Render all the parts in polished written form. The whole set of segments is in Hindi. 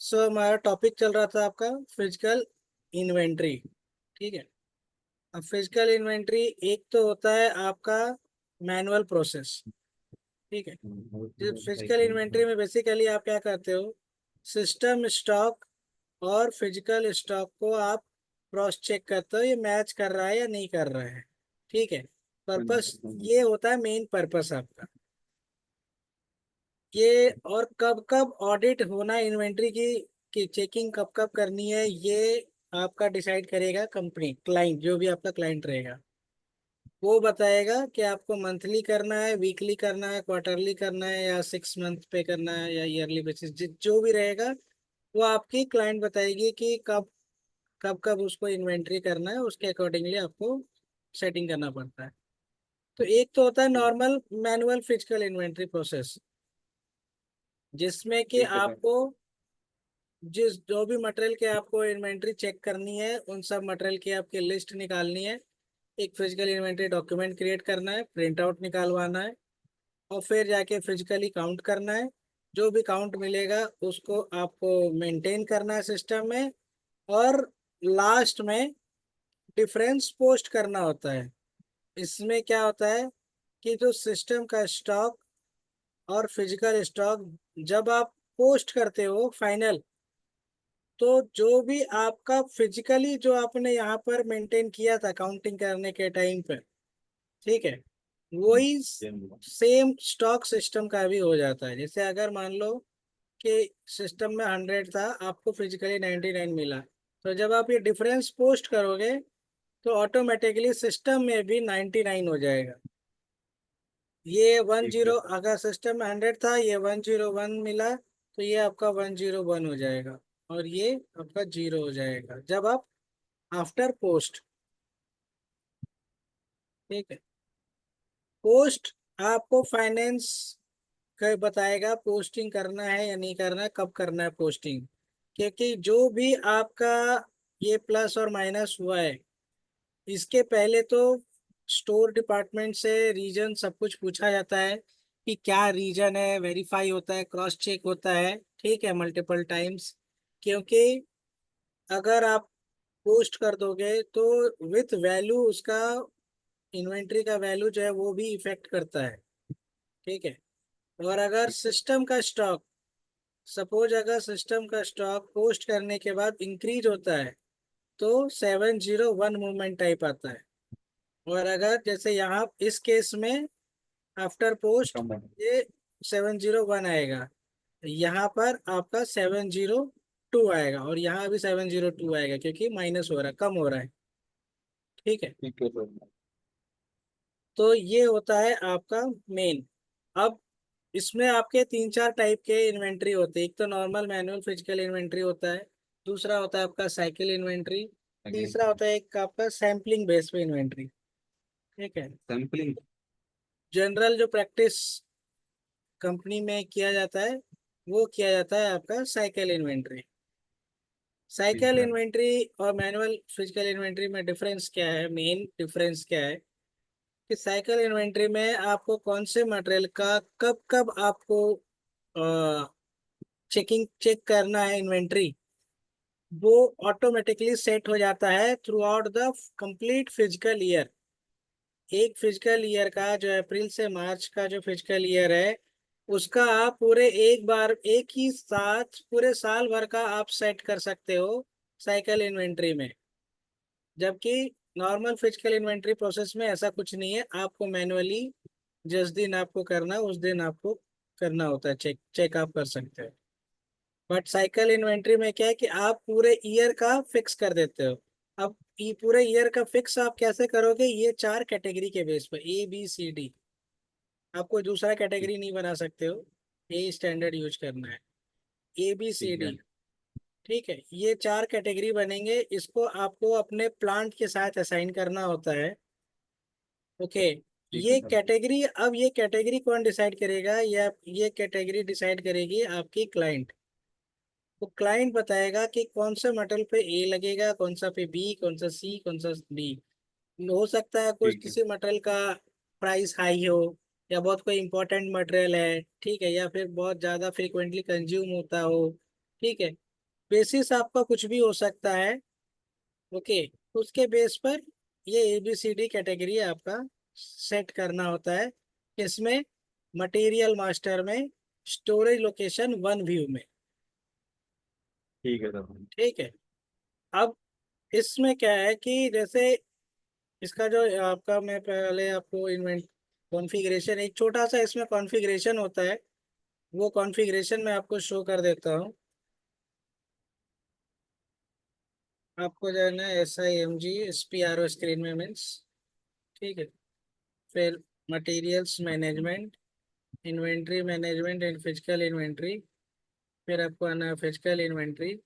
सो हमारा टॉपिक चल रहा था आपका फिजिकल इन्वेंट्री। ठीक है। अब फिजिकल इन्वेंट्री एक तो होता है आपका मैनुअल प्रोसेस। ठीक है। फिजिकल इन्वेंट्री में बेसिकली आप क्या करते हो, सिस्टम स्टॉक और फिजिकल स्टॉक को आप क्रॉस चेक करते हो ये मैच कर रहा है या नहीं कर रहा है। ठीक है। पर्पस ये होता है, मेन पर्पस आपका ये। और कब कब ऑडिट होना इन्वेंट्री की चेकिंग कब कब करनी है, ये आपका डिसाइड करेगा कंपनी, क्लाइंट, जो भी आपका क्लाइंट रहेगा वो बताएगा कि आपको मंथली करना है, वीकली करना है, क्वार्टरली करना है, या 6 मंथ पे करना है, या ईयरली बेसिस, जो भी रहेगा वो आपकी क्लाइंट बताएगी कि कब कब कब उसको इन्वेंट्री करना है। उसके अकॉर्डिंगली आपको सेटिंग करना पड़ता है। तो एक तो होता है normal manual physical inventory process, जिसमें कि ठीक है सर। आपको जिस जो भी मटेरियल के आपको इन्वेंट्री चेक करनी है उन सब मटेरियल की आपकी लिस्ट निकालनी है। एक फिजिकल इन्वेंट्री डॉक्यूमेंट क्रिएट करना है, प्रिंट आउट निकालवाना है, और फिर जाके फिजिकली काउंट करना है। जो भी काउंट मिलेगा उसको आपको मेंटेन करना है सिस्टम में। और लास्ट में डिफरेंस पोस्ट करना होता है। इसमें क्या होता है कि जो सिस्टम का स्टॉक और फिजिकल स्टॉक जब आप पोस्ट करते हो फाइनल, तो जो भी आपका फिजिकली जो आपने यहाँ पर मेंटेन किया था काउंटिंग करने के टाइम पर, ठीक है, वही सेम स्टॉक सिस्टम का भी हो जाता है। जैसे अगर मान लो कि सिस्टम में 100 था, आपको फिजिकली 99 मिला, तो जब आप ये डिफरेंस पोस्ट करोगे तो ऑटोमेटिकली सिस्टम में भी 99 हो जाएगा। ये वन ठीक है जीरो सर। अगर सिस्टम में 100 था, ये 101 मिला, तो ये आपका 101 हो जाएगा, और ये आपका 0 हो जाएगा जब आप आफ्टर पोस्ट। ठीक है। पोस्ट आपको फाइनेंस का बताएगा पोस्टिंग करना है या नहीं करना है, कब करना है पोस्टिंग। क्योंकि जो भी आपका ये प्लस और माइनस हुआ है, इसके पहले तो स्टोर डिपार्टमेंट से रीजन सब कुछ पूछा जाता है कि क्या रीजन है, वेरीफाई होता है, क्रॉस चेक होता है। ठीक है, मल्टीपल टाइम्स। क्योंकि अगर आप पोस्ट कर दोगे तो विथ वैल्यू उसका इन्वेंट्री का वैल्यू जो है वो भी इफेक्ट करता है। ठीक है। और अगर ठीक है। सिस्टम का स्टॉक, सपोज अगर सिस्टम का स्टॉक पोस्ट करने के बाद इंक्रीज होता है तो 701 मूवमेंट टाइप आता है। और अगर जैसे यहाँ इस केस में आफ्टर पोस्ट कम है। ये 701 आएगा, यहाँ पर आपका 702 आएगा, और यहाँ भी 702 आएगा क्योंकि माइनस हो रहा है, कम हो रहा है। ठीक है। ठीक है सर। तो ये होता है आपका मेन। अब इसमें आपके तीन चार टाइप के इन्वेंट्री होते हैं। एक तो नॉर्मल मैनुअल फिजिकल इन्वेंट्री होता है, दूसरा होता है आपका साइकिल इन्वेंट्री, अगेन तीसरा होता है एक आपका सैम्पलिंग बेस पे इन्वेंट्री। ठीक है। सैम्पलिंग। जनरल जो प्रैक्टिस कंपनी में किया जाता है वो किया जाता है आपका साइकिल इन्वेंट्री। ठीक साइकिल है। इन्वेंट्री और मैनुअल फिजिकल इन्वेंट्री में डिफरेंस क्या है, मेन डिफरेंस क्या है कि साइकिल इन्वेंट्री में आपको कौन से मटेरियल का कब कब आपको चेक करना है इन्वेंट्री, वो ऑटोमेटिकली सेट हो जाता है through out the complete physical year. एक फिजिकल ईयर का जो अप्रैल से मार्च का जो फिजिकल ईयर है उसका आप पूरे एक बार एक ही साथ पूरे साल भर का आप सेट कर सकते हो साइकिल इन्वेंट्री में। जबकि नॉर्मल फिजिकल इन्वेंट्री प्रोसेस में ऐसा कुछ नहीं है, आपको मैनुअली जिस दिन आपको करना है उस दिन आपको करना होता है, चेक आप कर सकते हो। बट साइकिल इन्वेंट्री में क्या है कि आप पूरे ईयर का फिक्स कर देते हो। अब ये पूरे ईयर का फिक्स आप कैसे करोगे, ये चार कैटेगरी के बेस पर ABCD, आपको दूसरा कैटेगरी नहीं बना सकते हो, ये स्टैंडर्ड यूज करना है, ए बी सी ठीक डी है। ठीक है, ये चार कैटेगरी बनेंगे, इसको आपको अपने प्लांट के साथ असाइन करना होता है। ओके। ठीक है ये सर। कैटेगरी, अब ये कैटेगरी कौन डिसाइड करेगा, या ये कैटेगरी डिसाइड करेगी आपकी क्लाइंट। तो क्लाइंट बताएगा कि कौन सा मटेरियल पे ए लगेगा, कौन सा पे बी, कौन सा सी, कौन सा डी। हो सकता है कुछ ठीक है। किसी मटेरियल का प्राइस हाई हो, या बहुत कोई इंपॉर्टेंट मटेरियल है, ठीक है, या फिर बहुत ज़्यादा फ्रिक्वेंटली कंज्यूम होता हो। ठीक है। बेसिस आपका कुछ भी हो सकता है। ओके, उसके बेस पर ये ABCD कैटेगरी आपका सेट करना होता है। इसमें मटेरियल मास्टर में, स्टोरेज लोकेशन वन व्यू में। ठीक है सर। ठीक है। अब इसमें क्या है कि जैसे इसका जो आपका, मैं पहले आपको इन्वेंट कॉन्फ़िगरेशन, एक छोटा सा इसमें कॉन्फ़िगरेशन होता है, वो कॉन्फ़िगरेशन मैं आपको शो कर देता हूँ। आपको जाना है SIMG SPRO स्क्रीन में मीन्स। ठीक है। फिर materials management, inventory management and physical inventory. फिर आपको आना है फिजिकल इन्वेंट्री।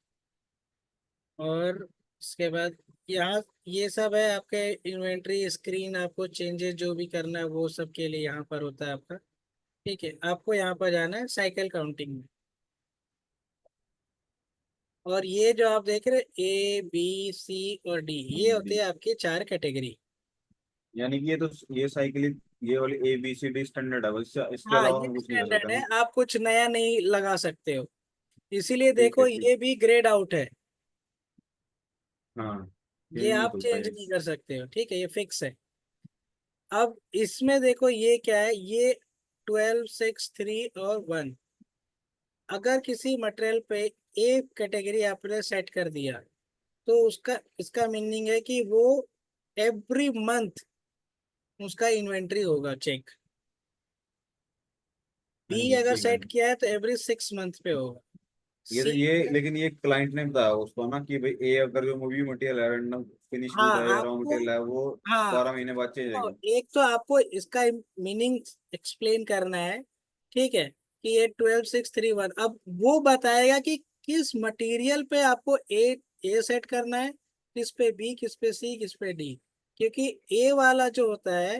और इसके बाद यहाँ ये सब है आपके इन्वेंट्री स्क्रीन, आपको चेंजेस जो भी करना है वो सब के लिए यहाँ पर होता है आपका। ठीक है, आपको यहाँ पर जाना है साइकिल काउंटिंग में। और ये जो आप देख रहे हैं A B C और D, ये होते हैं आपके चार कैटेगरी। यानी कि ये तो, ये साइकिल, ये वाली ABCD स्टैंडर्ड है, बस इसके हाँ, अलावा ये हम कुछ नहीं कर स्टैंडर्ड सकते है, ना। आप कुछ नया नहीं लगा सकते हो। इसीलिए ठीक है देखो ठीक। ये भी ग्रेड आउट है, हाँ, ये चेंज नहीं आप होता चेंज है। नहीं कर सकते हो। ठीक है, ये फिक्स है। अब इसमें देखो ये क्या है, ये 12 6 3 और 1। अगर किसी मटेरियल पे एक कैटेगरी आपने सेट कर दिया, तो उसका इसका मीनिंग है कि वो एवरी मंथ उसका इन्वेंट्री होगा चेक। हाँ बी जी अगर ठीक है। सेट किया है तो एवरी 6 मंथ पे होगा। ये तो सी, ये, लेकिन ये क्लाइंट ने बताया उसको ना कि भाई ए, अगर जो मूवी मटेरियल है, रैंडम फिनिश हाँ गुड है या रॉ आपको, मटेरियल है, वो हाँ 12 महीने बाद चेंज तो आएगा। एक तो आपको इसका मीनिंग एक्सप्लेन करना है। ठीक है, कि ये 12 6 3 1, अब वो बताएगा कि किस मटेरियल पे आपको ए सेट करना है, किस पे बी, किस पे सी, किस पे डी। क्योंकि ए वाला जो होता है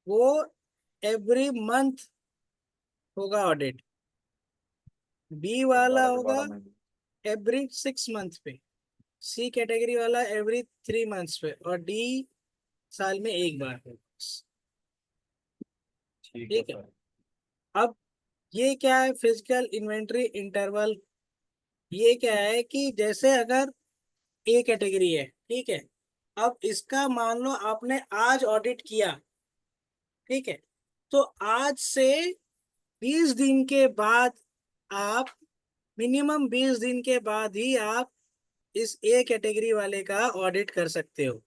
वो एवरी मंथ होगा ऑडिट, बी तो वाला 12 के होगा 12 महीने। एवरी 6 मंथ पे, सी कैटेगरी वाला एवरी 3 मंथ्स पे, और डी साल में एक बार पे। ठीक है ठीक है। सर। अब ये क्या है, फिजिकल इन्वेंट्री इंटरवल। ये क्या है कि जैसे अगर ए कैटेगरी है, ठीक है, अब इसका मान लो आपने आज ऑडिट किया। ठीक है, तो आज से 20 दिन के बाद आप, मिनिमम 20 दिन के बाद ही आप इस ए कैटेगरी वाले का ऑडिट कर सकते हो।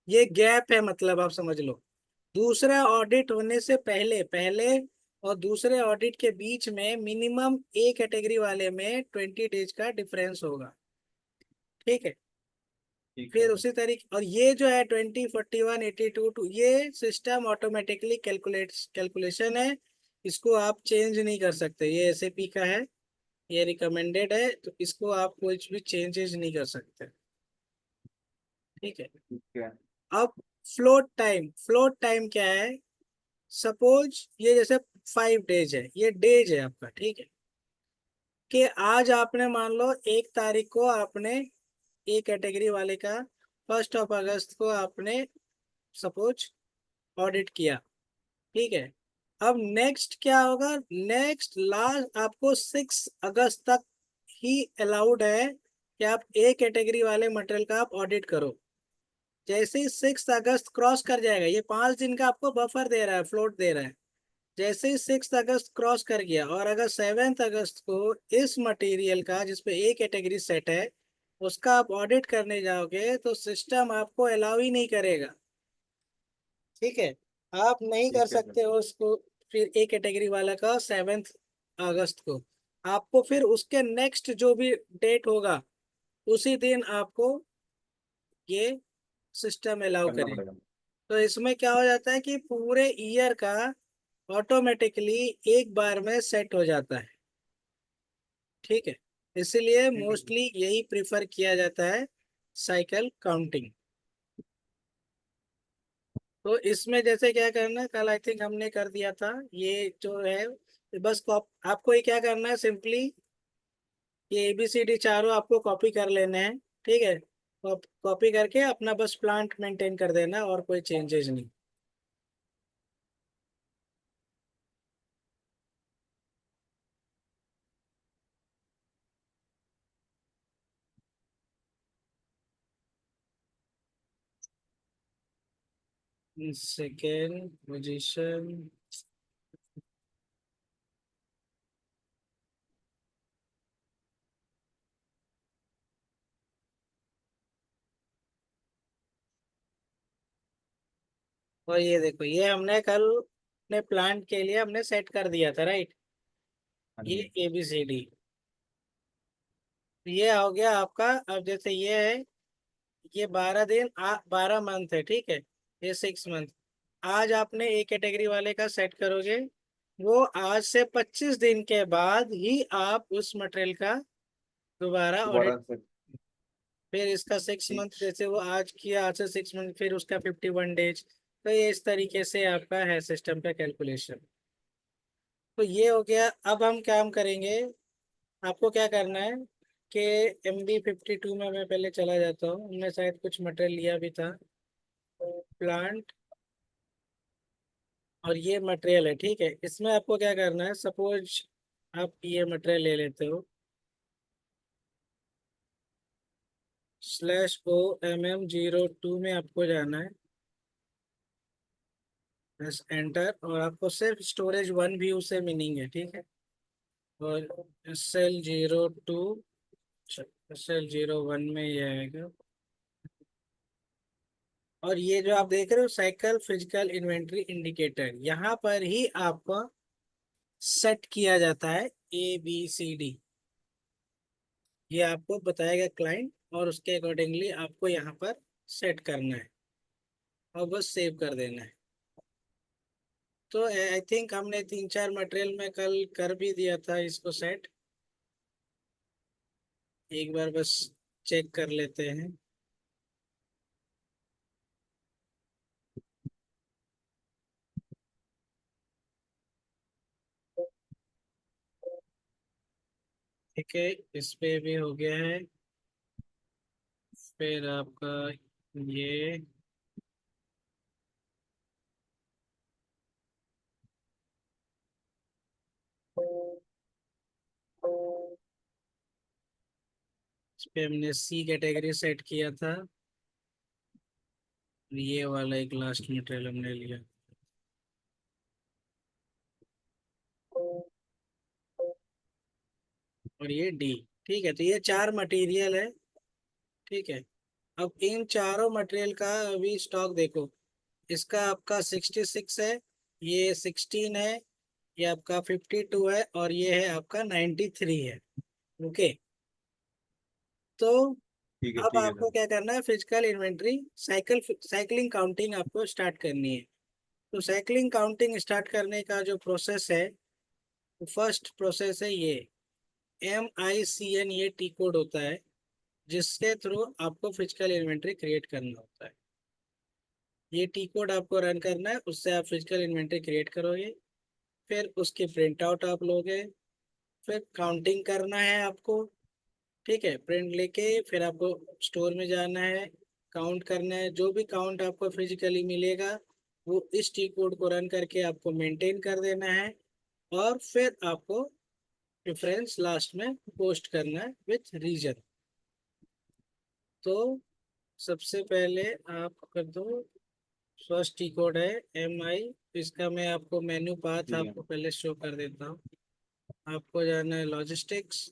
ये गैप है, मतलब आप समझ लो। दूसरा ऑडिट होने से पहले पहले और दूसरे ऑडिट के बीच में मिनिमम ए कैटेगरी वाले में 20 डेज का डिफरेंस होगा। ठीक है। ठीक है फिर सर। उसी तरीके, और ये जो है 20 41 82 ये सिस्टम ऑटोमेटिकली कैलकुलेशन है, इसको आप चेंज नहीं कर सकते। ये SAP का है, ये रिकमेंडेड है, तो इसको आप कुछ भी चेंजेस नहीं कर सकते। ठीक है। ठीक है। अब फ्लोट टाइम क्या है, सपोज ये जैसे 5 डेज है, ये डेज है आपका। ठीक है, कि आज आपने मान लो 1 तारीख को आपने ए कैटेगरी वाले का, 1 अगस्त को आपने सपोज ऑडिट किया। ठीक है, अब नेक्स्ट क्या होगा, नेक्स्ट लास्ट आपको 6 अगस्त तक ही अलाउड है कि आप ए कैटेगरी वाले मटेरियल का आप ऑडिट करो। जैसे ही 6 अगस्त क्रॉस कर जाएगा, ये 5 दिन का आपको बफर दे रहा है, फ्लोट दे रहा है। जैसे ही 6 अगस्त क्रॉस कर गया, और अगर 7 अगस्त को इस मटेरियल का जिसपे ए कैटेगरी सेट है उसका आप ऑडिट करने जाओगे, तो सिस्टम आपको अलाउ ही नहीं करेगा। ठीक है, आप नहीं कर ठीक है सर। सकते हो उसको। फिर ए कैटेगरी वाला का 7 अगस्त को आपको, फिर उसके नेक्स्ट जो भी डेट होगा उसी दिन आपको ये सिस्टम अलाउ करना करे। पड़ेगा। तो इसमें क्या हो जाता है कि पूरे ईयर का ऑटोमेटिकली एक बार में सेट हो जाता है। ठीक है, इसीलिए ठीक है सर। मोस्टली यही प्रिफर किया जाता है, साइकिल काउंटिंग। तो इसमें जैसे क्या करना है, कल आई थिंक हमने कर दिया था ये जो है, बस आपको ये क्या करना है, सिंपली ये ABCD चारों आपको कॉपी कर लेने हैं। ठीक है, कॉपी करके अपना बस प्लांट मेंटेन कर देना, और कोई चेंजेस नहीं। Second position. और ये देखो, ये हमने कल अपने प्लांट के लिए हमने सेट कर दिया था, राइट। हाँ ये जी। ABCD, ये हो गया आपका। अब जैसे ये है, ये 12 दिन 12 मंथ है, ठीक है। ये 6 मंथ। आज आपने ए कैटेगरी वाले का सेट करोगे, वो आज से 25 दिन के बाद ही आप उस मटेरियल का दोबारा दोबारा ऑडिट। से। फिर इसका सिक्स ठीक। मंथ जैसे वो आज किया, आज से 6 मंथ, फिर उसका 51 डेज। तो ये इस तरीके से आपका है सिस्टम का कैलकुलेशन। तो ये हो गया। अब हम काम करेंगे। आपको क्या करना है कि MB52 में मैं पहले चला जाता हूँ, हमने शायद कुछ मटेरियल लिया भी था। प्लांट, और ये मटेरियल है, ठीक है। इसमें आपको क्या करना है, सपोज आप ये मटेरियल ले लेते हो, /OMM02 में आपको जाना है, बस एंटर। और आपको सिर्फ स्टोरेज 1 व्यू से मीनिंग है, ठीक है। और SL02, SL01 में ये आएगा। और ये जो आप देख रहे हो साइकिल फिजिकल इन्वेंटरी इंडिकेटर, यहाँ पर ही आपको सेट किया जाता है ABCD। ये आपको बताएगा क्लाइंट, और उसके अकॉर्डिंगली आपको यहाँ पर सेट करना है और बस सेव कर देना है। तो आई थिंक हमने 3-4 मटेरियल में कल कर भी दिया था इसको सेट। एक बार बस चेक कर लेते हैं। ठीक है, इस पे भी हो गया है। फिर आपका ये, इस पे हमने C कैटेगरी सेट किया था। ये वाला एक लास्ट मटेरियल हमने लिया। और ये D। ठीक है, तो ये 4 मटेरियल है, ठीक है। अब इन चारों मटेरियल का अभी स्टॉक देखो। इसका आपका 66 है, ये 16 है, ये आपका 52 है, और ये है आपका 93 है। ओके। तो अब ठीक है आपको सर। क्या करना है, फिजिकल इन्वेंटरी साइकिलिंग काउंटिंग आपको स्टार्ट करनी है। तो साइकिलिंग काउंटिंग स्टार्ट करने का जो प्रोसेस है, फर्स्ट प्रोसेस है ये MICN। ये टी कोड होता है जिसके थ्रू आपको फिजिकल इन्वेंटरी क्रिएट करना होता है। ये टी कोड आपको रन करना है, उससे आप फिजिकल इन्वेंटरी क्रिएट करोगे। फिर उसकी प्रिंट आउट आप लोगे। फिर काउंटिंग करना है आपको, ठीक है। प्रिंट लेके फिर आपको स्टोर में जाना है, काउंट करना है। जो भी काउंट आपको फिजिकली मिलेगा, वो इस टी कोड को रन करके आपको मेंटेन कर देना है। और फिर आपको रेफरेंस लास्ट में पोस्ट करना है विथ रीजन। तो सबसे पहले आप कर दो, फर्स्ट टी कोड है MI। इसका मैं आपको मेन्यू पाथ ठीक है। आपको पहले शो कर देता हूँ। आपको जाना है लॉजिस्टिक्स,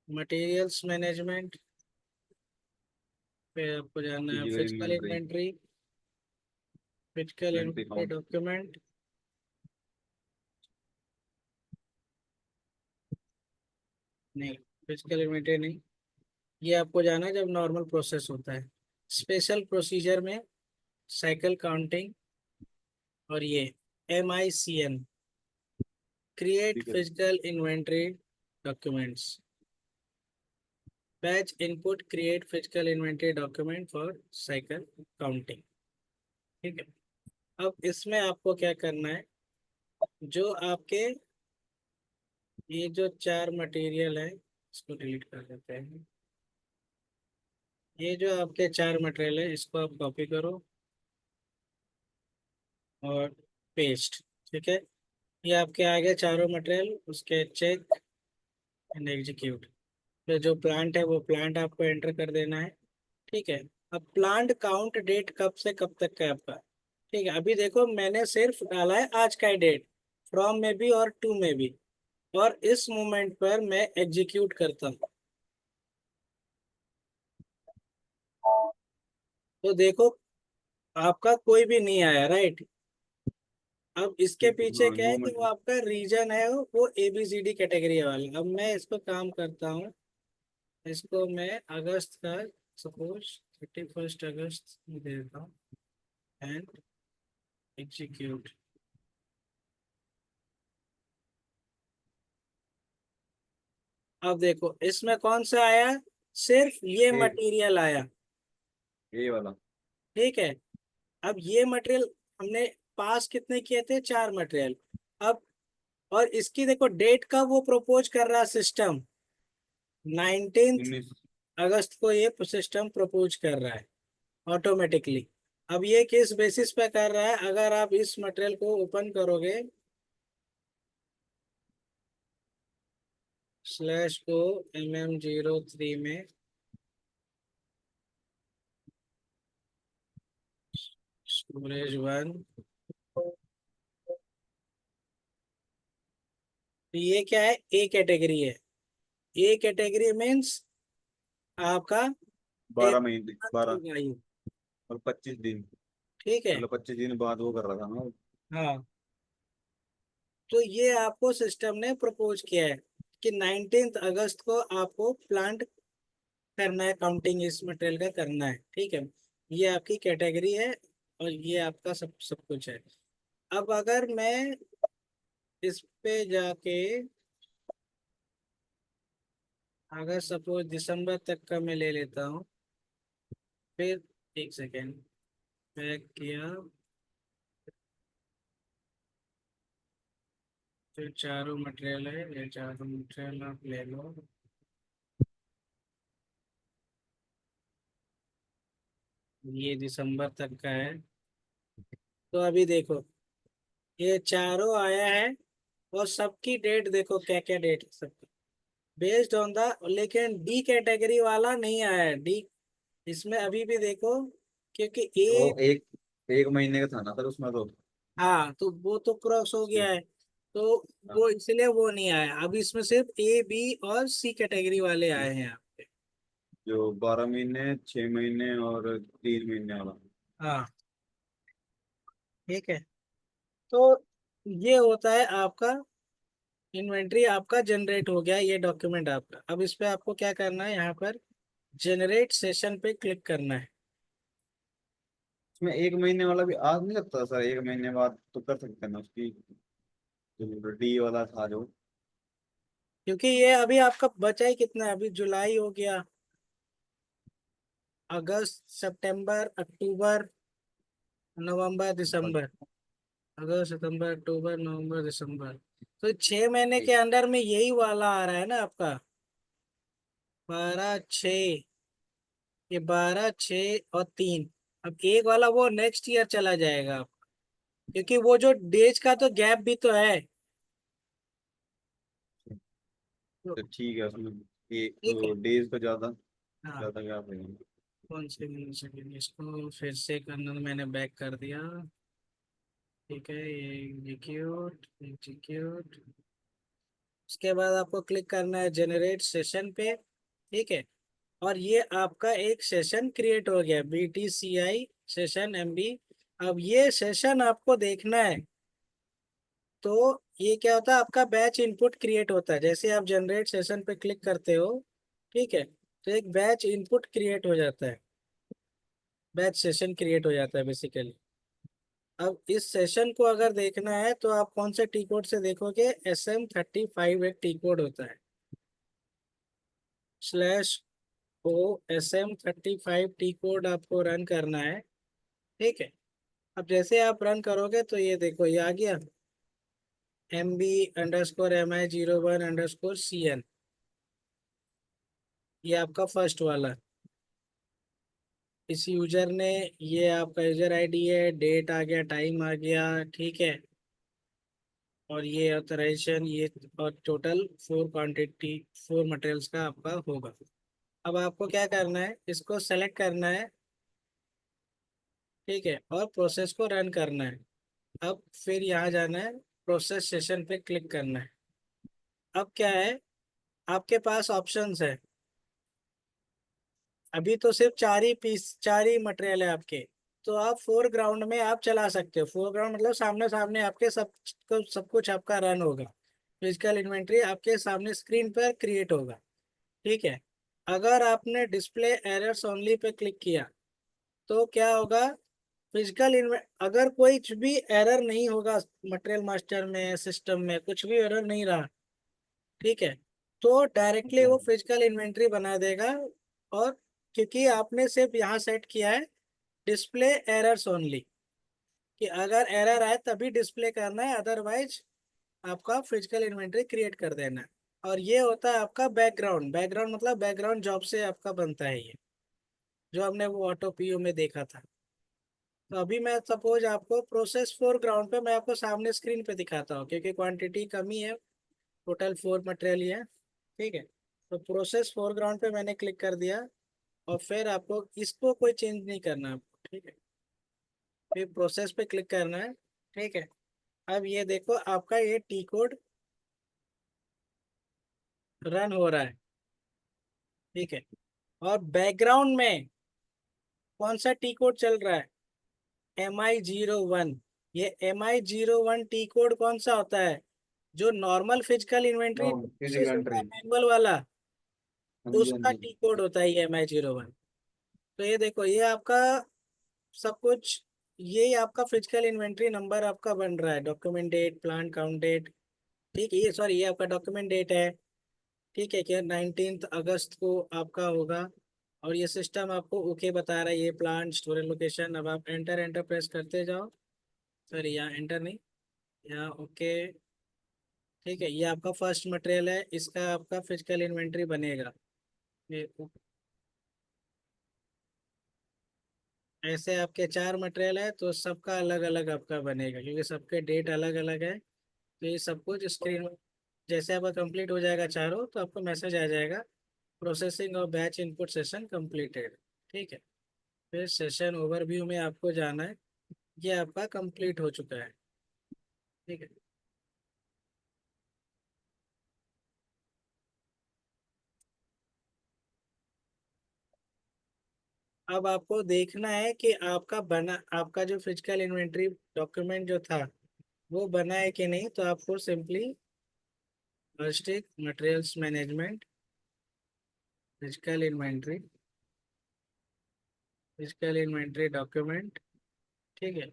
मटेरियल्स मैनेजमेंट, फिर आपको जाना है physical physical inventory. Inventory, physical inventory inventory count. Document. नहीं, फिजिकल इन्वेंट्री नहीं। ये आपको जाना है जब नॉर्मल प्रोसेस होता है। स्पेशल प्रोसीजर में साइकिल काउंटिंग, और ये MICN, क्रिएट ठीक है। Physical inventory documents, batch input create physical inventory document for cycle counting. ठीक है। अब इसमें आपको क्या करना है, जो आपके ये जो 4 मटेरियल है, इसको डिलीट कर देते हैं। ये जो आपके 4 मटेरियल है, इसको आप कॉपी करो और पेस्ट। ठीक है, ये आपके आ गए चारों मटेरियल। उसके चेक एंड एग्जीक्यूट। फिर जो प्लांट है वो प्लांट आपको एंटर कर देना है, ठीक है। अब प्लांट काउंट डेट कब से कब तक का है आपका। ठीक है, अभी देखो मैंने सिर्फ डाला है आज का डेट, फ्रॉम में भी और टू में भी, और इस मोमेंट पर मैं एग्जीक्यूट करता हूँ। तो देखो आपका कोई भी नहीं आया, राइट। अब इसके पीछे हाँ क्या है नो कि वो मटेरियल। आपका रीजन है, वो ABCD कैटेगरी वाला। अब मैं इस पर काम करता हूँ, इसको मैं अगस्त का सपोज 31 अगस्त में दे देता हूँ एंड एग्जीक्यूट। अब देखो इसमें कौन सा आया, सिर्फ ये ए मटेरियल आया। ए वाला। ठीक है, अब ये मटेरियल हमने पास कितने किए थे, 4 मटेरियल। अब और इसकी देखो डेट का वो प्रपोज कर रहा सिस्टम, 19 19। अगस्त को ये सिस्टम प्रपोज कर रहा है ऑटोमेटिकली। अब ये किस बेसिस पे कर रहा है, अगर आप इस मटेरियल को ओपन करोगे /o mm03 में, स्टोरेज 1, तो ये क्या है, ए कैटेगरी है। ए कैटेगरी मीन्स आपका 12 महीने, 12 होगा ये। और 25 दिन। ठीक है। मतलब 25 दिन बाद वो कर रहा था ना। हाँ, तो ये आपको सिस्टम ने प्रपोज किया है कि 19 अगस्त को आपको प्लांट करना है, काउंटिंग इस मटेरियल का करना है। ठीक है, ये आपकी कैटेगरी है और ये आपका सब सब कुछ है। अब अगर मैं इस पे जाके, अगर सपोज दिसंबर तक का मैं ले लेता हूँ, फिर एक सेकेंड बैक किया, फिर चारों मटेरियल है, ये चारों मटेरियल आप ले लो। ये दिसंबर तक का है। तो अभी देखो ये चारों आया है, और सबकी डेट देखो क्या क्या डेट है सबकी, बेस्ड ऑन द, लेकिन डी कैटेगरी वाला नहीं आया है डी। इसमें अभी भी देखो, क्योंकि ए, वो एक एक महीने का था ना सर उसमें तो। हाँ तो वो तो क्रॉस हो गया इसलिए है, तो हाँ, वो इसलिए वो नहीं आया। अब इसमें सिर्फ A, B और C कैटेगरी वाले आए हैं यहाँ पे। जो 12 महीने, 6 महीने और 3 महीने वाला। हाँ, ठीक है। तो ये होता है आपका इन्वेंट्री, आपका जनरेट हो गया ये डॉक्यूमेंट आपका। अब इस पे आपको क्या करना है, यहाँ पर जनरेट सेशन पे क्लिक करना है। उसमें 1 महीने वाला भी आज नहीं लगता सर, 1 महीने बाद तो कर सकते हैं ना उसकी, जो डी वाला था जो। क्योंकि ये अभी आपका बचा ही कितना है, अभी जुलाई हो गया, अगस्त, सितंबर, अक्टूबर, नवंबर, दिसंबर, अगस्त, सितंबर, अक्टूबर, नवंबर, दिसंबर। तो 6 महीने के अंदर में यही वाला आ रहा है ना आपका, 12, 6, ये 12, 6 और 3। अब एक वाला वो नेक्स्ट ईयर चला जाएगा आपका, क्योंकि वो जो डेज का तो गैप भी तो है। तो तो ठीक है उसमें ये ठीक है। डेज का ज्यादा हाँ, ज्यादा क्या रहेगा। कौन से मिनट सेकेंड, इसको फिर से करना, तो मैंने बैक कर दिया। ठीक है, ये एग्जीक्यूट एग्जीक्यूट। उसके बाद आपको क्लिक करना है जनरेट सेशन पे। ठीक है, और ये आपका एक सेशन क्रिएट हो गया, BTCI सेशन MB। अब ये सेशन आपको देखना है, तो ये क्या होता है, आपका बैच इनपुट क्रिएट होता है जैसे आप जनरेट सेशन पे क्लिक करते हो। ठीक है, तो एक बैच इनपुट क्रिएट हो जाता है, बैच सेशन क्रिएट हो जाता है बेसिकली। अब इस सेशन को अगर देखना है तो आप कौन से टी कोड से देखोगे, SM35 एक टी कोड होता है, /OSM35 टी कोड आपको रन करना है। ठीक है, अब जैसे आप रन करोगे तो ये देखो ये आ गया, MB_MI01_CN, ये आपका फर्स्ट वाला। इस यूजर ने, ये आपका यूजर ID है, डेट आ गया, टाइम आ गया। ठीक है, और ये ऑथराइजेशन, ये और टोटल 4 क्वांटिटी, 4 मटेरियल्स का आपका होगा। अब आपको क्या करना है, इसको सेलेक्ट करना है, ठीक है, और प्रोसेस को रन करना है। अब फिर यहाँ जाना है, प्रोसेस सेशन पे क्लिक करना है। अब क्या है, आपके पास ऑप्शंस है। अभी तो सिर्फ 4 ही पीस, 4 ही मटेरियल है आपके। तो आप फोरग्राउंड में आप चला सकते हो। फोरग्राउंड मतलब सामने सामने आपके सब कुछ आपका रन होगा। फिजिकल इन्वेंट्री आपके सामने स्क्रीन पर क्रिएट होगा। ठीक है। अगर आपने display errors only pay click किया तो क्या होगा, अगर कोई कुछ भी एरर नहीं होगा, मटेरियल मास्टर में, सिस्टम में कुछ भी एरर नहीं रहा, ठीक है, तो डायरेक्टली वो फिजिकल इन्वेंट्री बना देगा। और क्योंकि आपने सिर्फ यहाँ सेट किया है डिस्प्ले एरर्स ओनली, कि अगर एरर आए तभी डिस्प्ले करना है, अदरवाइज आपका फिजिकल इन्वेंट्री क्रिएट कर देना है। और ये होता है आपका बैकग्राउंड। बैकग्राउंड मतलब बैकग्राउंड जॉब से आपका बनता है ये, जो हमने वो ऑटो पीओ में देखा था। तो अभी मैं सपोज आपको प्रोसेस फोरग्राउंड पे मैं आपको सामने स्क्रीन पे दिखाता हूँ, क्योंकि क्वांटिटी कम ही है, टोटल 4 मटेरियल ही है। ठीक है। तो प्रोसेस फोरग्राउंड पे मैंने क्लिक कर दिया, और फिर आपको इसको कोई चेंज नहीं करना आपको। ठीक है। फिर प्रोसेस पे क्लिक करना है। ठीक है। अब ये देखो आपका ये टी कोड रन हो रहा है। ठीक है। और बैकग्राउंड में कौन सा टी कोड चल रहा है, MI01। ये MI01 टी कोड कौन सा होता है, जो normal physical inventory process physical होता है एंट्री। मैनुअल वाला, हाँ जी, हाँ उसका जी। टी कोड होता है ये MI01। तो ये देखो ये आपका सब कुछ, ये आपका फिजिकल इन्वेंट्री नंबर आपका बन रहा है, document date, plant count date. ठीक है, ये सॉरी ये आपका डॉक्यूमेंट डेट है। ठीक है, क्या 19 अगस्त को आपका होगा। और ये सिस्टम आपको ओके बता रहा है, ये प्लांट स्टोरेज लोकेशन। अब आप एंटर एंटर प्रेस करते जाओ। सॉरी यहाँ एंटर नहीं, यहाँ ओके। ठीक है, ये आपका फर्स्ट मटेरियल है, इसका आपका फिजिकल इन्वेंट्री बनेगा। ये ऐसे आपके 4 मटेरियल है, तो सबका अलग अलग आपका बनेगा, क्योंकि सबके डेट अलग अलग है। तो ये सब कुछ स्क्रीन, जैसे आपका कंप्लीट हो जाएगा चारों, तो आपको मैसेज आ जाएगा, प्रोसेसिंग और बैच इनपुट सेशन कंप्लीटेड। ठीक है। फिर सेशन ओवरव्यू में आपको जाना है, ये आपका कंप्लीट हो चुका है। ठीक है। अब आपको देखना है कि आपका जो फिजिकल इन्वेंट्री डॉक्यूमेंट जो था वो बना है कि नहीं। तो आपको simply logistic materials management, physical inventory document. ठीक है।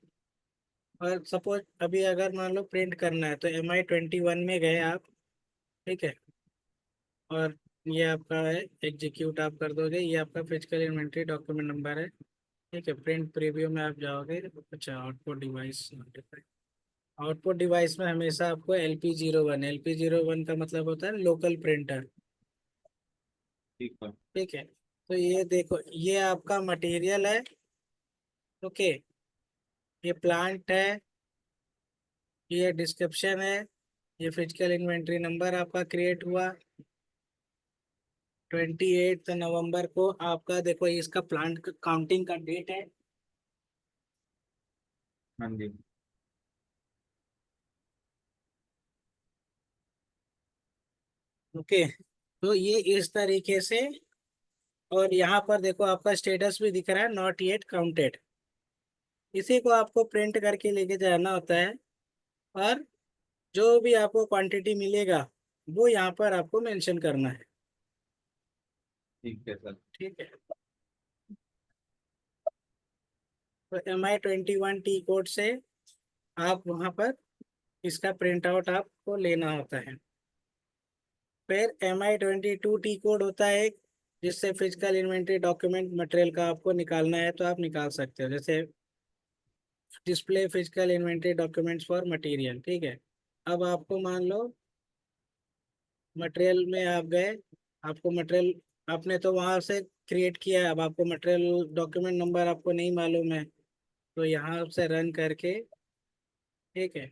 और सपोज अभी अगर मान लो प्रिंट करना है, तो MI21 में गए आप। ठीक है। और ये आपका है, एग्जीक्यूट आप कर दोगे, ये आपका फिजिकल इन्वेंट्री डॉक्यूमेंट नंबर है। ठीक है। प्रिंट प्रीव्यू में आप जाओगे। अच्छा, आउटपुट डिवाइस में हमेशा आपको LP01 का मतलब होता है लोकल प्रिंटर। ठीक है। ठीक है। तो ये देखो ये आपका मटेरियल है। ओके। ये प्लांट है, ये डिस्क्रिप्शन है, ये फिजिकल इन्वेंट्री नंबर आपका क्रिएट हुआ 28 नवंबर को आपका। देखो ये इसका प्लांट काउंटिंग का डेट है। हाँ जी। ओके। तो ये इस तरीके से। और यहाँ पर देखो आपका स्टेटस भी दिख रहा है, नॉट येट काउंटेड। इसी को आपको प्रिंट करके लेके जाना होता है। और जो भी आपको क्वांटिटी मिलेगा वो यहाँ पर आपको मेंशन करना है। ठीक है सर। ठीक है। तो MI21 टी कोड से आप वहाँ पर इसका प्रिंट आउट आपको लेना होता है। फिर MI22 टी कोड होता है एक, जिससे फिजिकल इन्वेंट्री डॉक्यूमेंट मटेरियल का आपको निकालना है तो आप निकाल सकते हो। जैसे display physical inventory documents for material. ठीक है। अब आपको मान लो मटेरियल में आप गए, आपको मटेरियल आपने तो वहां से क्रिएट किया है, अब आपको मटेरियल डॉक्यूमेंट नंबर आपको नहीं मालूम है, तो यहाँ से रन करके। ठीक है।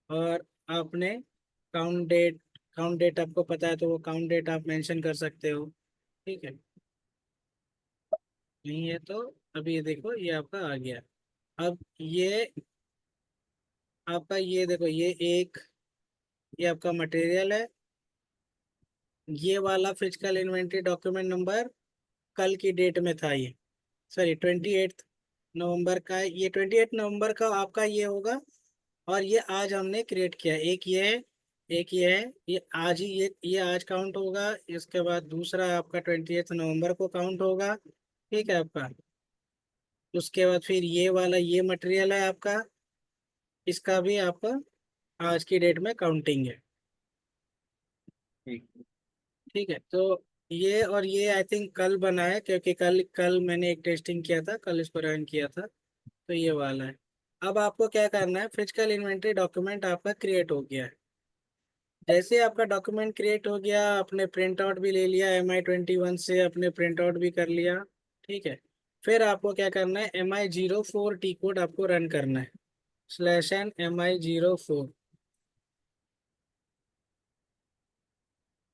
और आपने काउंट डेट आपको पता है, तो वो काउंट डेट आप मेंशन कर सकते हो। ठीक है। नहीं है तो अभी ये देखो ये आपका आ गया। अब ये आपका, ये देखो, ये एक, ये आपका मटेरियल है। ये वाला फिजिकल इन्वेंटरी डॉक्यूमेंट नंबर कल की डेट में था ये, सॉरी 28 नवंबर का है। ये 28 नवंबर का आपका ये होगा। और ये आज हमने क्रिएट किया, एक ये है, एक ये है, ये आज ही, ये आज काउंट होगा। इसके बाद दूसरा आपका 28 नवंबर को काउंट होगा, ठीक है आपका। उसके बाद फिर ये वाला, ये मटेरियल है आपका, इसका भी आपका आज की डेट में काउंटिंग है, ठीक। ठीक है। तो ये और ये आई थिंक कल बना है, क्योंकि कल कल मैंने एक टेस्टिंग किया था, कल इसको रन किया था। तो ये वाला है। अब आपको क्या करना है, फिजिकल इन्वेंटरी डॉक्यूमेंट आपका क्रिएट हो गया है। जैसे आपका डॉक्यूमेंट क्रिएट हो गया, आपने प्रिंट आउट भी ले लिया, MI21 से अपने प्रिंट आउट भी कर लिया, ठीक है। फिर आपको क्या करना है, MI04 टी कोड आपको रन करना है, /n MI04।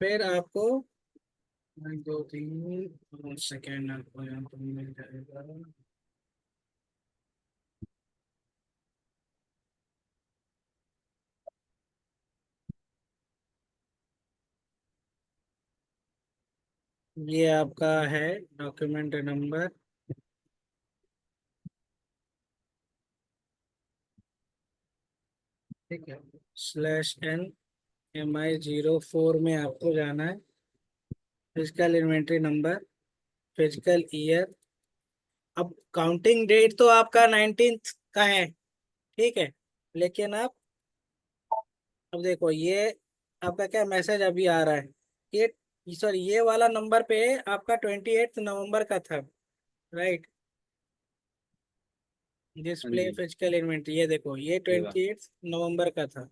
फिर आपको 1 2 3 सेकेंड आपको यहाँ पर मिल जाएगा। ये आपका है डॉक्यूमेंट नंबर, ठीक है। /n MI04 में आपको जाना है, physical inventory number, physical year. अब काउंटिंग डेट तो आपका 19th का है, ठीक है। लेकिन आप, अब देखो ये आपका क्या मैसेज अभी आ रहा है, ये सॉरी, ये वाला नंबर पे आपका 28 नवंबर का था, राइट। हाँ डिस्प्ले जी। फिजिकल इन्वेंटरी, ये देखो ये ये बात। 28 नवंबर का था।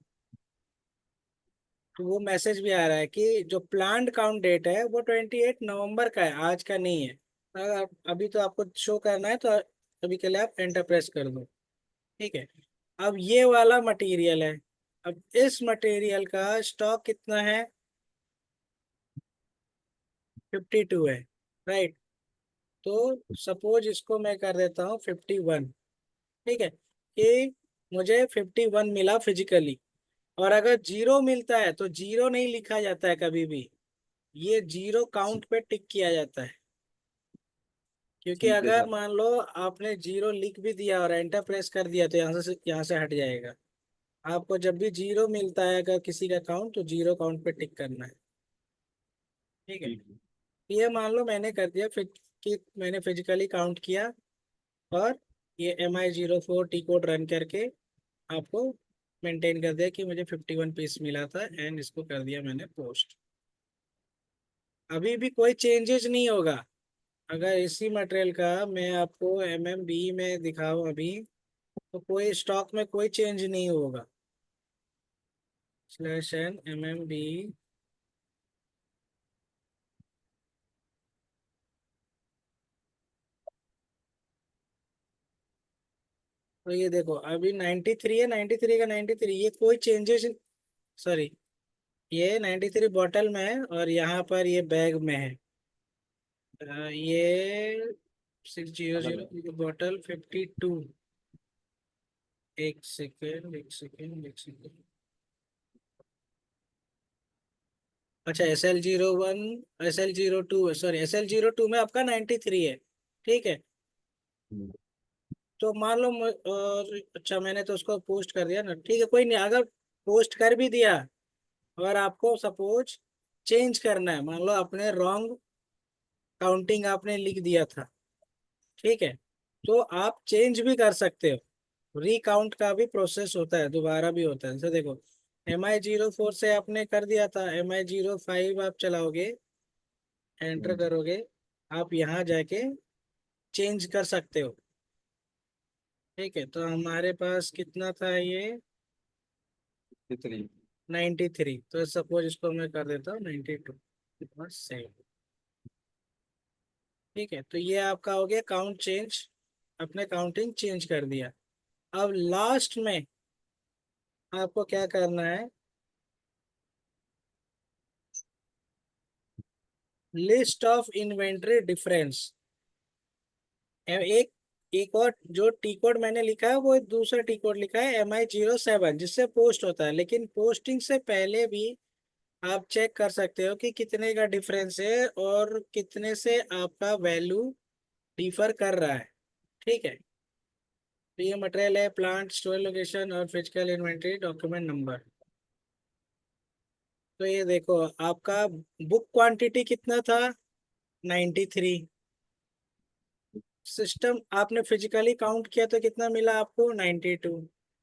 तो वो मैसेज भी आ रहा है कि जो प्लान्ड काउंट डेट है वो 28 नवंबर का है, आज का नहीं है। अभी तो आपको शो करना है, तो अभी के लिए आप एंटर प्रेस कर दो, ठीक है। अब ये वाला मटेरियल है। अब इस मटेरियल का स्टॉक कितना है, 52 है, राइट। तो सपोज इसको मैं कर देता हूँ 51, ठीक है। कि मुझे 51 मिला फिजिकली। और अगर जीरो मिलता है तो जीरो नहीं लिखा जाता है कभी भी, ये जीरो काउंट पे टिक किया जाता है। क्योंकि ठीक है अगर सर। मान लो आपने जीरो लिख भी दिया और एंटर प्रेस कर दिया, तो यहाँ से हट जाएगा। आपको जब भी जीरो मिलता है अगर किसी का काउंट, तो जीरो काउंट पे टिक करना है, ठीक है। ठीक है। ये मान लो मैंने कर दिया कि मैंने फिजिकली काउंट किया, और ये MI04 टी कोड रन करके आपको मेंटेन कर दिया कि मुझे 51 पीस मिला था, एंड इसको कर दिया मैंने पोस्ट। अभी भी कोई चेंजेस नहीं होगा। अगर इसी मटेरियल का मैं आपको MMB में दिखाऊं अभी, तो कोई स्टॉक में कोई चेंज नहीं होगा। /n MMB। तो ये देखो अभी 93 है, 93 का 93, ये कोई चेंजेस, सॉरी, ये 93 बॉटल में है, और यहाँ पर ये बैग में है। ये 600 बॉटल 52। एक सेकेंड, एक सेकेंड, एक सेकेंड। अच्छा, SL01, SL02, सॉरी SL02 में आपका 93 है, ठीक है। हम्म। तो मान लो और अच्छा, मैंने तो उसको पोस्ट कर दिया ना, ठीक है, कोई नहीं। अगर पोस्ट कर भी दिया और आपको सपोज चेंज करना है, मान लो आपने रॉन्ग काउंटिंग आपने लिख दिया था, ठीक है। तो आप चेंज भी कर सकते हो, रीकाउंट का भी प्रोसेस होता है, दोबारा भी होता है। जैसे देखो, MI04 से आपने कर दिया था, MI05 आप चलाओगे, एंटर हम्म। करोगे, आप यहाँ जाके चेंज कर सकते हो, ठीक है। तो हमारे पास कितना था ये, कितनी। 93। तो सपोज इसको मैं कर देता हूँ 92, बस सेव, ठीक है। तो ये आपका हो गया काउंट चेंज, अपने काउंटिंग चेंज कर दिया। अब लास्ट में आपको क्या करना है, लिस्ट ऑफ इन्वेंटरी डिफरेंस। एक एक और जो टी कोड मैंने लिखा है वो दूसरा टी कोड लिखा है MI07, जिससे पोस्ट होता है। लेकिन पोस्टिंग से पहले भी आप चेक कर सकते हो कि कितने का डिफरेंस है और कितने से आपका वैल्यू डिफर कर रहा है। ठीक है, तो ये मटेरियल है, प्लांट, स्टोर लोकेशन और फिजिकल इन्वेंटरी डॉक्यूमेंट नंबर। तो ये देखो आपका बुक क्वांटिटी कितना था, 93। सिस्टम आपने फिजिकली काउंट किया तो कितना मिला आपको, 92।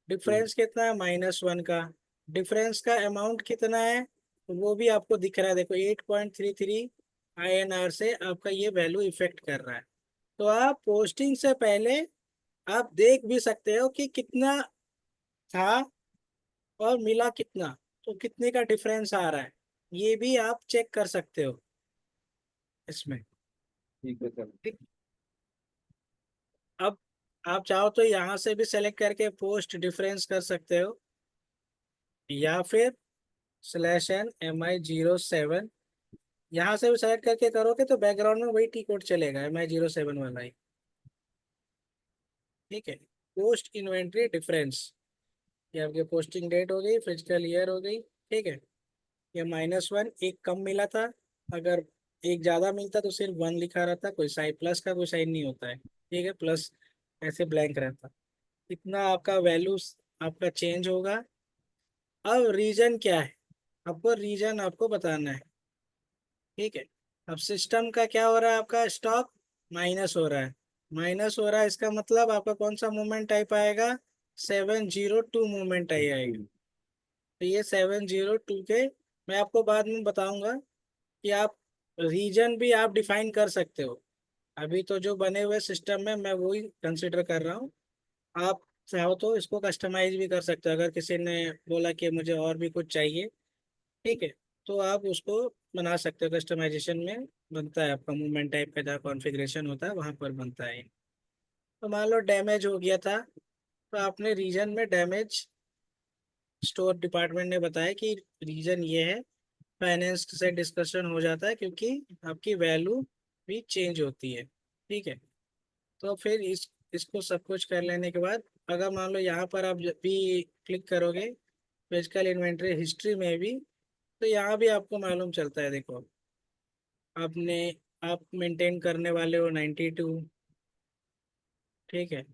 डिफरेंस कितना है, -1 का। डिफरेंस का अमाउंट कितना है वो भी आपको दिख रहा है, देखो 8.33 INR से आपका ये वैल्यू इफेक्ट कर रहा है। तो आप पोस्टिंग से पहले आप देख भी सकते हो कि कितना था और मिला कितना, तो कितने का डिफरेंस आ रहा है, ये भी आप चेक कर सकते हो इसमें। ठीक है सर। ठीक। अब आप चाहो तो यहाँ से भी सेलेक्ट करके पोस्ट डिफरेंस कर सकते हो, या फिर /N MI07, यहाँ से भी सेलेक्ट करके करोगे तो बैकग्राउंड में वही टी कोड चलेगा, MI07 वाला ही। ठीक है, पोस्ट इन्वेंट्री डिफरेंस, ये आपकी पोस्टिंग डेट हो गई, फिजिकल ईयर हो गई। ठीक है, ये -1, एक कम मिला था। अगर एक ज्यादा मिलता तो सिर्फ 1 लिखा रहता, कोई साइन प्लस का कोई साइन नहीं होता है। ठीक है, प्लस ऐसे ब्लैंक रहता। इतना आपका वैल्यू आपका चेंज होगा। अब रीजन क्या है, आपको रीजन आपको बताना है। ठीक है, अब सिस्टम का क्या हो रहा है, आपका स्टॉक माइनस हो रहा है। माइनस हो रहा है इसका मतलब आपका कौन सा मूवमेंट टाइप आएगा, 702 मूवमेंट टाइप आएगा। तो ये 702 के मैं आपको बाद में बताऊंगा कि आप रीजन भी आप डिफाइन कर सकते हो। अभी तो जो बने हुए सिस्टम में मैं वही कंसिडर कर रहा हूँ। आप चाहो तो इसको कस्टमाइज भी कर सकते हो, अगर किसी ने बोला कि मुझे और भी कुछ चाहिए। ठीक है, तो आप उसको बना सकते हो, कस्टमाइजेशन में बनता है आपका मूवमेंट टाइप का जहाँ कॉन्फ़िगरेशन होता है वहाँ पर बनता है। तो मान लो डैमेज हो गया था, तो आपने रीजन में डैमेज, स्टोर डिपार्टमेंट ने बताया कि रीजन ये है, फाइनेंस से डिस्कशन हो जाता है क्योंकि आपकी वैल्यू भी चेंज होती है। ठीक है, तो फिर इसको सब कुछ कर लेने के बाद अगर मान लो यहाँ पर आप जब भी क्लिक करोगे फिजिकल इन्वेंट्री हिस्ट्री में भी, तो यहाँ भी आपको मालूम चलता है। देखो आपने, आप मेंटेन करने वाले हो 92। ठीक है,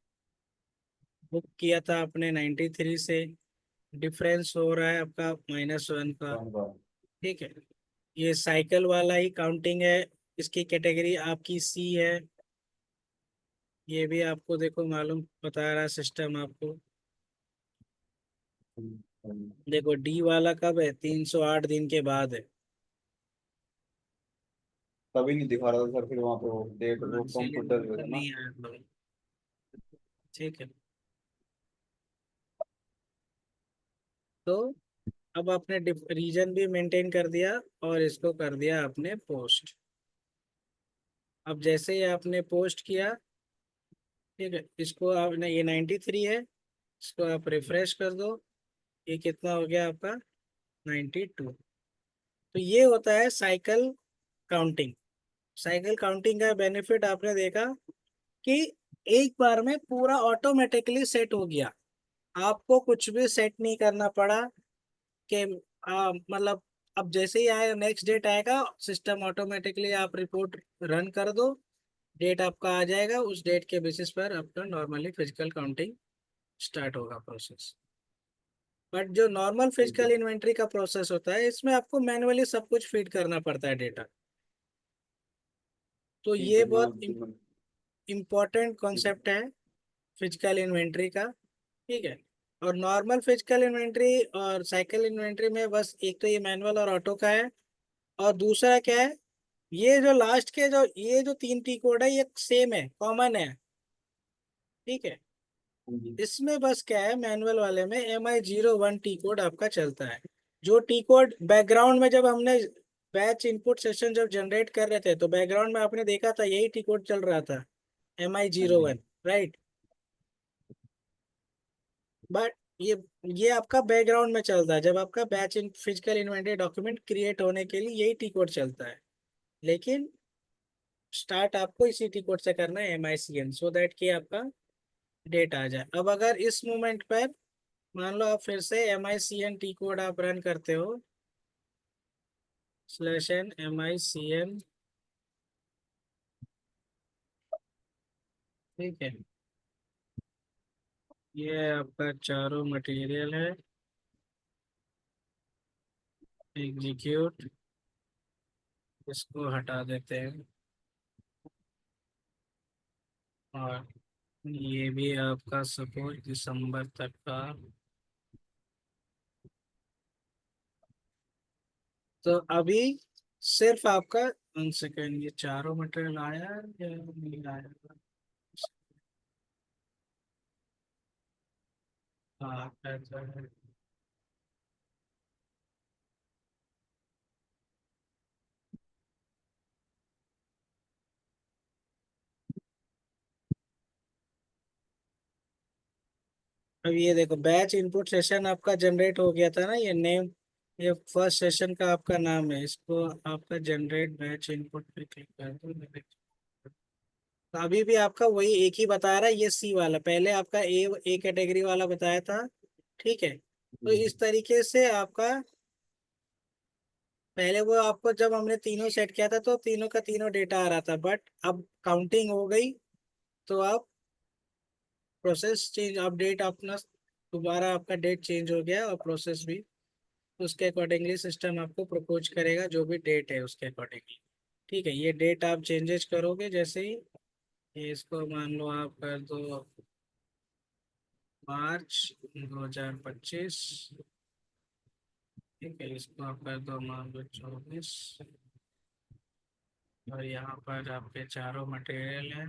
बुक किया था आपने 93 से, डिफरेंस हो रहा है आपका -1 का। ठीक है, ये साइकिल वाला ही काउंटिंग है, इसकी कैटेगरी आपकी C है। ये भी आपको देखो मालूम बता रहा है सिस्टम आपको। देखो D वाला कब है, 308 दिन के बाद है। तभी नहीं दिखा रहा था सर, फिर वहाँ पे वो डेट हाँ, वो इसीलिए कंप्यूटर जो नंबर है ना। नहीं आया था। ठीक है, तो अब आपने रीजन भी मेंटेन कर दिया और इसको कर दिया आपने पोस्ट। अब जैसे ही आपने पोस्ट किया, ठीक है, इसको आपने, ये 93 है, इसको आप रिफ्रेश कर दो, ये कितना हो गया आपका, 92। तो ये होता है साइकिल काउंटिंग। साइकिल काउंटिंग का बेनिफिट आपने देखा कि एक बार में पूरा ऑटोमेटिकली सेट हो गया, आपको कुछ भी सेट नहीं करना पड़ा कि मतलब अब जैसे ही आए नेक्स्ट डेट आएगा, सिस्टम ऑटोमेटिकली आप रिपोर्ट रन कर दो, डेट आपका आ जाएगा, उस डेट के बेसिस पर आपका नॉर्मली फिजिकल काउंटिंग स्टार्ट होगा प्रोसेस। बट जो नॉर्मल ठीक है। फिजिकल इन्वेंट्री का प्रोसेस होता है इसमें आपको मैनुअली सब कुछ फीड करना पड़ता है डेटा। तो ठीक ये है बहुत मैं इम्पोर्टेंट कॉन्सेप्ट है फिजिकल इन्वेंट्री का। ठीक है, और नॉर्मल फिजिकल इन्वेंट्री और साइकिल इन्वेंट्री में बस एक तो ये मैनुअल और ऑटो का है, और दूसरा क्या है, ये जो लास्ट के जो ये जो 3 टी कोड है ये सेम है, कॉमन है। ठीक है, इसमें बस क्या है, मैनुअल वाले में MI01 टी कोड आपका चलता है। जो टी कोड बैकग्राउंड में जब हमने बैच इनपुट सेशन जब जनरेट कर रहे थे तो बैकग्राउंड में आपने देखा था यही टी कोड चल रहा था, हाँ MI01, जी। राइट। बट ये आपका बैकग्राउंड में चलता है, जब आपका batch in physical inventory document create होने के लिए यही टी कोड चलता है। लेकिन स्टार्ट आपको इसी टी कोड से करना है MICN, सो दैट कि आपका डेट आ जाए। अब अगर इस मोमेंट पर मान लो आप फिर से MICN टी कोड आप रन करते हो, /n MICN, ठीक है, ये आपका चारों मटेरियल है, एग्जीक्यूट, इसको हटा देते हैं, और ये भी आपका सपोज दिसंबर तक का। तो अभी सिर्फ आपका 1 सेकेंड, ये चारों मटेरियल आया है या नहीं आया? हाँ ऐसा है। अब ये देखो बैच इनपुट सेशन आपका जनरेट हो गया था ना, ये नेम, ये फर्स्ट सेशन का आपका नाम है, इसको आपका जनरेट बैच इनपुट पे क्लिक कर दो। तो अभी भी आपका वही एक ही बता रहा है, ये सी वाला, पहले आपका ए कैटेगरी वाला बताया था, ठीक है। तो इस तरीके से आपका पहले वो आपको जब हमने तीनों सेट किया था तो तीनों का तीनों डेटा आ रहा था, बट अब काउंटिंग हो गई तो आप प्रोसेस चेंज अपडेट अपना दोबारा आपका डेट चेंज हो गया, और प्रोसेस भी उसके अकॉर्डिंगली सिस्टम आपको प्रपोज करेगा जो भी डेट है उसके अकॉर्डिंगली, ठीक है। ये डेट आप चेंजेस करोगे जैसे ही, ये इसको मान लो आप कर दो मार्च 2025, ठीक है, इसको आप कर दो मान लो 24, और यहाँ पर आपके चारों मटेरियल हैं,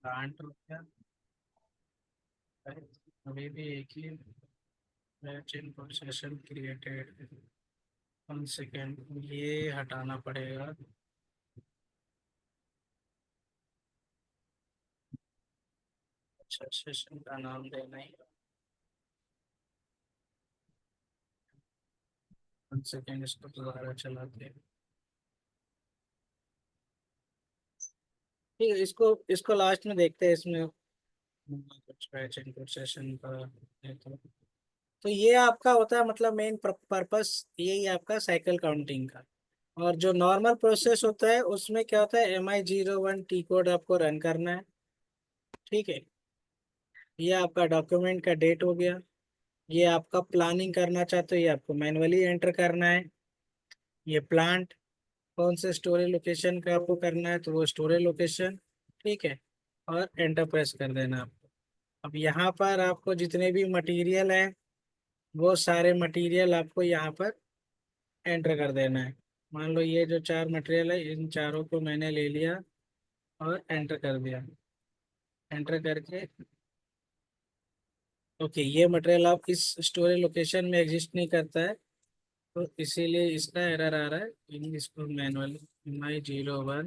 प्लांट हो गया, अभी भी एक ही batch input session created, 1 second ये हटाना पड़ेगा। अच्छा सेशन का नाम देना ही, 1 सेकेंड इसको दोबारा चलाते हैं, ठीक है। इसको लास्ट में देखते हैं, इसमें कुछ बैच इनपुट सेशन का है तो ये आपका होता है, मतलब मेन पर्पस यही है आपका साइकिल काउंटिंग का। और जो नॉर्मल प्रोसेस होता है उसमें क्या होता है, MI01 टी कोड आपको रन करना है, ठीक है। ये आपका डॉक्यूमेंट का डेट हो गया, ये आपका प्लानिंग करना चाहते हो, ये आपको मैनुअली एंटर करना है, ये प्लांट कौन से स्टोरेज लोकेशन का आपको करना है तो वो स्टोरेज लोकेशन, ठीक है, और एंटर प्रेस कर देना आपको। अब यहाँ पर आपको जितने भी मटेरियल हैं वो सारे मटेरियल आपको यहाँ पर एंटर कर देना है। मान लो ये जो 4 मटेरियल है इन चारों को मैंने ले लिया और एंटर कर दिया, एंटर करके ओके, ये मटेरियल आप इस स्टोरेज लोकेशन में एग्जिस्ट नहीं करता है, तो इसीलिए इसका एरर आ रहा है, इसको मैनुअली MI01